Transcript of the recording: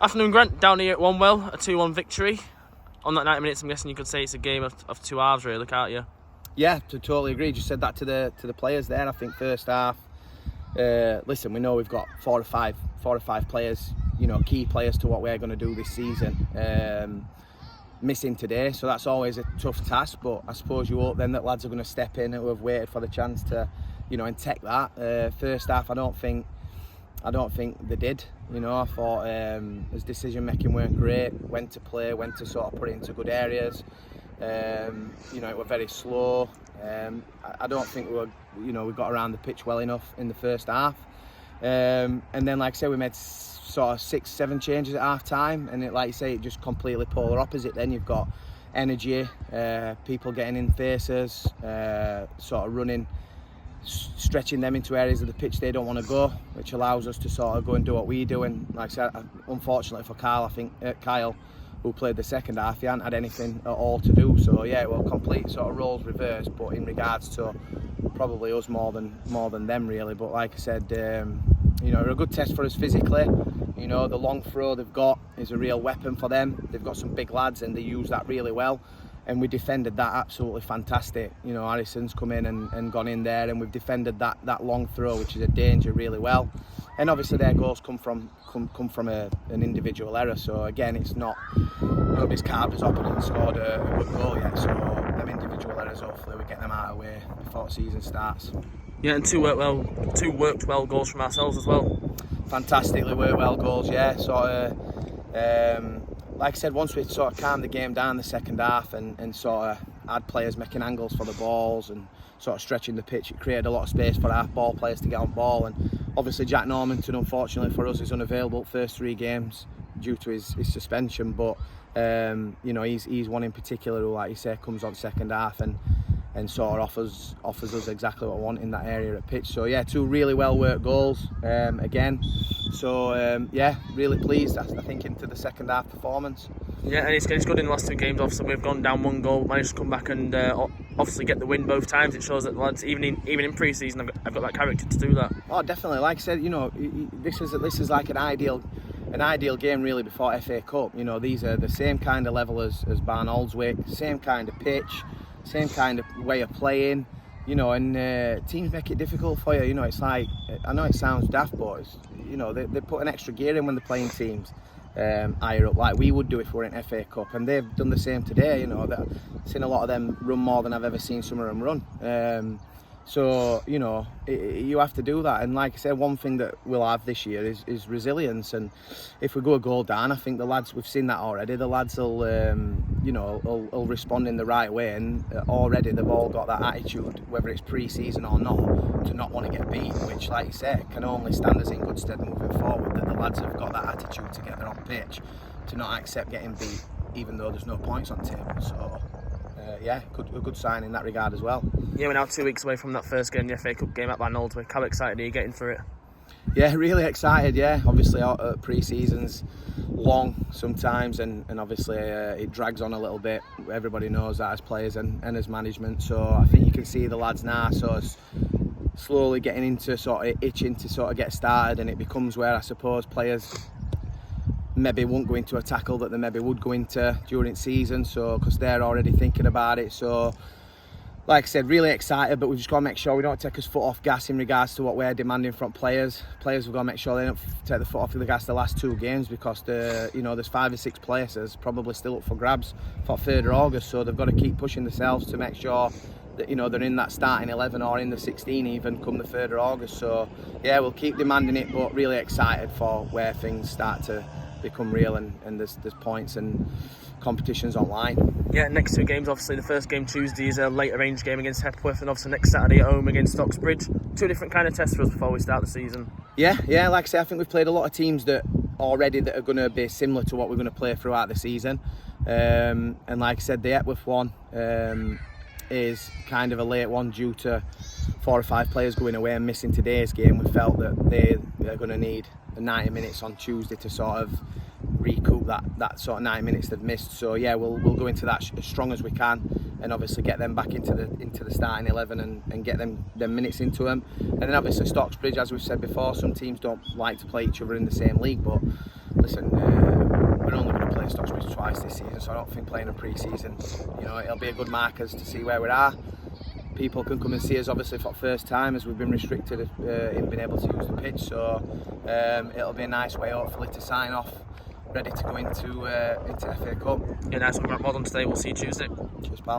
Afternoon, Grant. Down here at Wombwell, a 2-1 victory. On that 90 minutes, I'm guessing you could say it's a game of two halves, really, can't you? Yeah, to totally agree. Just said that to the players there. I think first half. Listen, we know we've got four or five players, key players to what we're going to do this season. Missing today, so that's always a tough task. But I suppose you hope then that lads are going to step in who have waited for the chance to, and take that. First half, I don't think they did. I thought his decision making weren't great. When to play, when to sort of put it into good areas. It were very slow. I don't think we got around the pitch well enough in the first half. And then, like I say, we made sort of 6-7 changes at half time, and like you say, it just completely polar opposite. Then you've got energy, people getting in faces, sort of running, stretching them into areas of the pitch they don't want to go, which allows us to sort of go and do what we do. And like I said, unfortunately for Kyle, I think Kyle, who played the second half, he hadn't had anything at all to do. So yeah, well, complete sort of roles reversed, but in regards to probably us more than them really. But like I said, a good test for us physically. The long throw they've got is a real weapon for them. They've got some big lads and they use that really well. And we defended that absolutely fantastic. Harrison's come in and gone in there, and we've defended that long throw, which is a danger, really well. And obviously their goals come from an individual error. So again, it's not nobody's carved us up and scored a good goal yet. So them individual errors, hopefully we get them out of the way before the season starts. Yeah, and two worked well goals from ourselves as well. Fantastically worked well goals, yeah. Like I said, once we sort of calmed the game down the second half and sort of had players making angles for the balls and sort of stretching the pitch, it created a lot of space for our ball players to get on ball. And obviously Jack Normanton, unfortunately for us, is unavailable first 3 games due to his suspension. But he's one in particular who, like you say, comes on second half and sort of offers us exactly what we want in that area of pitch. So yeah, 2 really well worked goals again. So really pleased, I think, into the second half performance. Yeah, and it's good in the last 2 games. Obviously, we've gone down 1 goal, managed to come back and obviously get the win both times. It shows that the lads, even in pre-season, I've got that character to do that. Oh, definitely. Like I said, this is like an ideal game really before FA Cup. These are the same kind of level as Barn Oldswick, same kind of pitch, same kind of way of playing. And teams make it difficult for you. It's like, I know it sounds daft, but they put an extra gear in when they're playing teams higher up, like we would do if we were in FA Cup, and they've done the same today. I've seen a lot of them run more than I've ever seen some of them run. So you have to do that. And like I said, one thing that we'll have this year is resilience. And if we go a goal down, I think the lads, we've seen that already, the lads will respond in the right way. And already they've all got that attitude, whether it's pre-season or not, to not want to get beat, which, like you say, can only stand us in good stead moving forward, that the lads have got that attitude together on pitch to not accept getting beat, even though there's no points on the table. So a good sign in that regard as well. Yeah, we're now 2 weeks away from that first game, the FA Cup game at Barn Oldswick. How excited are you getting for it? Yeah, really excited, yeah. Obviously, pre-season's long sometimes, and obviously it drags on a little bit. Everybody knows that as players and as management. So I think you can see the lads now slowly getting into sort of itching to sort of get started, and it becomes where I suppose players maybe won't go into a tackle that they maybe would go into during season, so because they're already thinking about it. So like I said, really excited, but we've just got to make sure we don't take us foot off gas in regards to what we're demanding from players. Players have got to make sure they don't take the foot off the gas the last 2 games, because there's 5 or 6 places probably still up for grabs for 3rd of August, so they've got to keep pushing themselves to make sure that they're in that starting 11 or in the 16 even come the 3rd of August. So yeah, we'll keep demanding it, but really excited for where things start to become real and there's points and competitions online. Yeah, next 2 games, obviously the first game Tuesday is a late arranged game against Hepworth, and obviously next Saturday at home against Oxbridge. 2 different kind of tests for us before we start the season. Yeah, like I say, I think we've played a lot of teams that are going to be similar to what we're going to play throughout the season. And like I said, the Hepworth one is kind of a late one due to 4 or 5 players going away and missing today's game. We felt that they're going to need the 90 minutes on Tuesday to sort of recoup that sort of 9 minutes they've missed. So yeah, we'll go into that as strong as we can, and obviously get them back into the starting 11 and get them minutes into them. And then obviously Stocksbridge, as we've said before, some teams don't like to play each other in the same league, but listen, played Stockbridge twice this season, so I don't think playing a pre-season, it'll be a good markers to see where we are. People can come and see us obviously for the first time, as we've been restricted in being able to use the pitch, so it'll be a nice way hopefully to sign off, ready to go into FA Cup. Yeah, nice one, Modern today. We'll see you Tuesday. Cheers, pal.